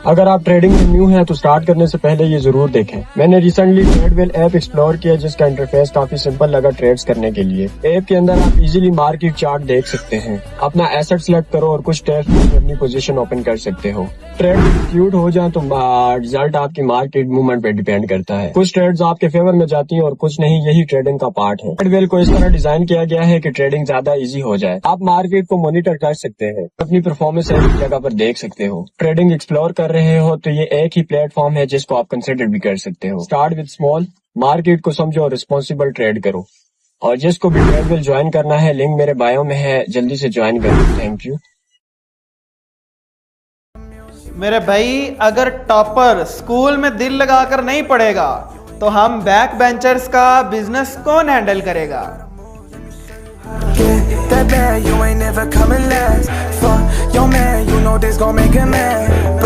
अगर आप ट्रेडिंग में न्यू हैं तो स्टार्ट करने से पहले ये जरूर देखें। मैंने रिसेंटली ट्रेडवेल ऐप एक्सप्लोर किया जिसका इंटरफेस काफी सिंपल लगा ट्रेड्स करने के लिए। ऐप के अंदर आप इजीली मार्केट चार्ट देख सकते हैं, अपना एसेट सेलेक्ट करो और कुछ ट्रेड्स में अपनी पोजीशन ओपन कर सकते हो। ट्रेड एग्जीक्यूट हो जाए तो रिजल्ट आपकी मार्केट मूवमेंट पे डिपेंड करता है। कुछ ट्रेड्स आपके फेवर में जाती हैं और कुछ नहीं, यही ट्रेडिंग का पार्ट है। ट्रेडवेल को इस तरह डिजाइन किया गया है कि ट्रेडिंग ज्यादा इजी हो जाए। आप मार्केट को मॉनिटर कर सकते हैं, अपनी परफॉर्मेंस एक जगह पर देख सकते हो। ट्रेडिंग एक्सप्लोर कर रहे हो तो ये एक ही प्लेटफॉर्म है जिसको आप कंसिडर भी कर सकते हो। स्टार्ट विद स्मॉल, मार्केट को समझो और रिस्पॉन्सिबल ट्रेड करो। और जिसको भी ट्रेडवेल ज्वाइन करना है, लिंक मेरे बायो में है, जल्दी से ज्वाइन करो। Thank you. मेरे भाई, अगर टॉपर स्कूल में दिल लगाकर नहीं पढ़ेगा तो हम बैक बेंचर्स का बिजनेस कौन हैंडल करेगा? Get that bag, you ain't never coming last. Fuck your man, you know this gon' make him mad.